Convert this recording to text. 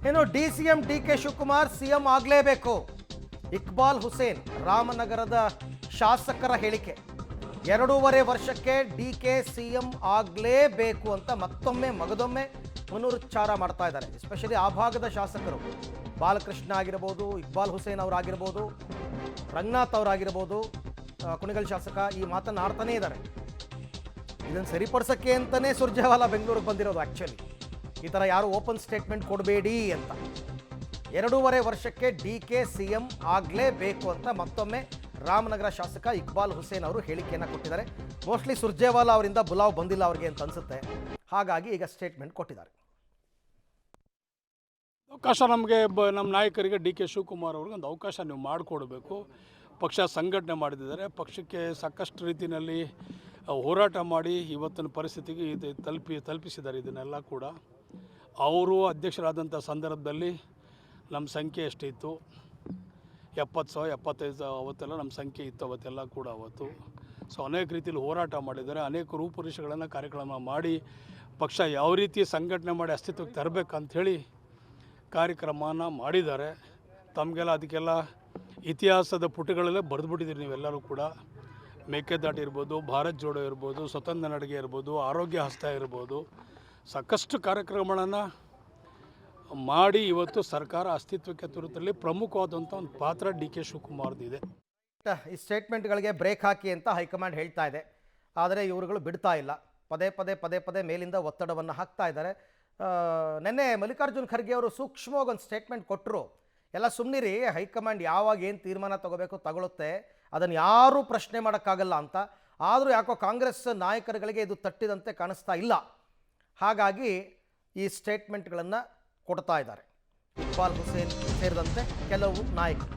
ಇನ್ನು DCM DK Shivakumar CM ಆಗಲೇಬೇಕು. ಇಕ್ಬಾಲ್ ಹುಸೇನ್ ರಾಮನಗರದ ಶಾಸಕರ ಹೇಳಿಕೆ. 2.5 ವರ್ಷಕ್ಕೆ ಡಿಕೆ ಸಿಎಂ ಆಗಲೇಬೇಕು ಅಂತ ಮಗದೊಮ್ಮೆ ಪುನರುಚ್ಚಾರ ಮಾಡ್ತಾ ಇದ್ದಾರೆ. ಎಸ್ಪೆಷಲಿ ಆ ಭಾಗದ ಶಾಸಕರು ಬಾಲಕೃಷ್ಣ ಆಗಿರಬಹುದು, ಇಕ್ಬಾಲ್ ಹುಸೇನ್ ಅವರಾಗಿರ್ಬೋದು, ರಂಗನಾಥ್ ಅವರಾಗಿರ್ಬೋದು, ಕುಣಿಗಲ್ ಶಾಸಕ ಈ ಮಾತನ್ನು ಆಡ್ತಾನೇ ಇದ್ದಾರೆ. ಇದನ್ನು ಸರಿಪಡಿಸೋಕ್ಕೆ ಅಂತಲೇ ಸುರ್ಜೇವಾಲಾ ಬೆಂಗಳೂರಿಗೆ ಬಂದಿರೋದು. ಆ್ಯಕ್ಚುಲಿ ಈ ಥರ ಯಾರು ಓಪನ್ ಸ್ಟೇಟ್ಮೆಂಟ್ ಕೊಡಬೇಡಿ ಅಂತ. 2.5 ವರ್ಷಕ್ಕೆ ಡಿಕೆ ಸಿಎಂ ಆಗಲೇಬೇಕು ಅಂತ ಮತ್ತೊಮ್ಮೆ ರಾಮನಗರ ಶಾಸಕ ಇಕ್ಬಾಲ್ ಹುಸೇನ್ ಅವರು ಹೇಳಿಕೆಯನ್ನು ಕೊಟ್ಟಿದ್ದಾರೆ. ಮೋಸ್ಟ್ಲಿ ಸುರ್ಜೇವಾಲಾ ಅವರಿಂದ ಬುಲಾವ್ ಬಂದಿಲ್ಲ ಅವ್ರಿಗೆ ಅಂತ ಅನಿಸುತ್ತೆ. ಹಾಗಾಗಿ ಈಗ ಸ್ಟೇಟ್ಮೆಂಟ್ ಕೊಟ್ಟಿದ್ದಾರೆ. ಅವಕಾಶ ನಮಗೆ ನಮ್ಮ ನಾಯಕರಿಗೆ ಡಿ ಕೆ ಶಿವಕುಮಾರ್ ಅವ್ರಿಗೆ ಒಂದು ಅವಕಾಶ ನೀವು ಮಾಡಿಕೊಡ್ಬೇಕು. ಪಕ್ಷ ಸಂಘಟನೆ ಮಾಡಿದ್ದಾರೆ, ಪಕ್ಷಕ್ಕೆ ಸಾಕಷ್ಟು ರೀತಿಯಲ್ಲಿ ಹೋರಾಟ ಮಾಡಿ ಇವತ್ತಿನ ಪರಿಸ್ಥಿತಿಗೆ ತಲುಪಿಸಿದ್ದಾರೆ. ಇದನ್ನೆಲ್ಲ ಕೂಡ ಅವರು ಅಧ್ಯಕ್ಷರಾದಂಥ ಸಂದರ್ಭದಲ್ಲಿ ನಮ್ಮ ಸಂಖ್ಯೆ ಎಷ್ಟಿತ್ತು, 70,000 75 ಅವತ್ತೆಲ್ಲ ನಮ್ಮ ಸಂಖ್ಯೆ ಇತ್ತು ಅವತ್ತೆಲ್ಲ ಕೂಡ ಅವತ್ತು. ಸೊ ಅನೇಕ ರೀತಿಯಲ್ಲಿ ಹೋರಾಟ ಮಾಡಿದ್ದಾರೆ, ಅನೇಕ ರೂಪುರೇಷೆಗಳನ್ನು ಕಾರ್ಯಕ್ರಮ ಮಾಡಿ ಪಕ್ಷ ಯಾವ ರೀತಿ ಸಂಘಟನೆ ಮಾಡಿ ಅಸ್ತಿತ್ವಕ್ಕೆ ತರಬೇಕಂಥೇಳಿ ಕಾರ್ಯಕ್ರಮನ ಮಾಡಿದ್ದಾರೆ. ತಮಗೆಲ್ಲ ಅದಕ್ಕೆಲ್ಲ ಇತಿಹಾಸದ ಪುಟಗಳಲ್ಲೇ ಬರೆದುಬಿಟ್ಟಿದ್ದೀರಿ ನೀವೆಲ್ಲರೂ ಕೂಡ. ಮೇಕೆದಾಟು ಇರ್ಬೋದು, ಭಾರತ್ ಜೋಡೋ ಇರ್ಬೋದು, ಸ್ವತಂತ್ರ ನಡಿಗೆ ಇರ್ಬೋದು, ಆರೋಗ್ಯ ಹಸ್ತ ಇರ್ಬೋದು, ಸಾಕಷ್ಟು ಕಾರ್ಯಕ್ರಮಗಳನ್ನು ಮಾಡಿ ಇವತ್ತು ಸರ್ಕಾರ ಅಸ್ತಿತ್ವಕ್ಕೆ ತರುತ್ತಲ್ಲಿ ಪ್ರಮುಖವಾದಂಥ ಒಂದು ಪಾತ್ರ ಡಿ ಕೆ ಶಿವಕುಮಾರ್ದಿದೆ. ಈ ಸ್ಟೇಟ್ಮೆಂಟ್ಗಳಿಗೆ ಬ್ರೇಕ್ ಹಾಕಿ ಅಂತ ಹೈಕಮಾಂಡ್ ಹೇಳ್ತಾ ಇದೆ. ಆದರೆ ಇವರುಗಳು ಬಿಡ್ತಾ ಇಲ್ಲ. ಪದೇ ಮೇಲಿಂದ ಒತ್ತಡವನ್ನು ಹಾಕ್ತಾ ಇದ್ದಾರೆ. ನಿನ್ನೆ ಮಲ್ಲಿಕಾರ್ಜುನ್ ಖರ್ಗೆ ಅವರು ಸೂಕ್ಷ್ಮವಾಗಿ ಒಂದು ಸ್ಟೇಟ್ಮೆಂಟ್ ಕೊಟ್ಟರು. ಎಲ್ಲ ಸುಮ್ಮನಿರಿ, ಹೈಕಮಾಂಡ್ ಯಾವಾಗ ಏನು ತೀರ್ಮಾನ ತಗೋಬೇಕು ತಗೊಳುತ್ತೆ, ಅದನ್ನು ಯಾರೂ ಪ್ರಶ್ನೆ ಮಾಡೋಕ್ಕಾಗಲ್ಲ ಅಂತ. ಆದರೂ ಯಾಕೋ ಕಾಂಗ್ರೆಸ್ ನಾಯಕರುಗಳಿಗೆ ಇದು ತಟ್ಟಿದಂತೆ ಕಾಣಿಸ್ತಾ ಇಲ್ಲ. ಹಾಗಾಗಿ ಈ ಸ್ಟೇಟ್ಮೆಂಟ್ಗಳನ್ನು ಕೊಡ್ತಾ ಇದ್ದಾರೆ ಇಕ್ಬಾಲ್ ಹುಸೇನ್ ಸೇರಿದಂತೆ ಕೆಲವು ನಾಯಕರು.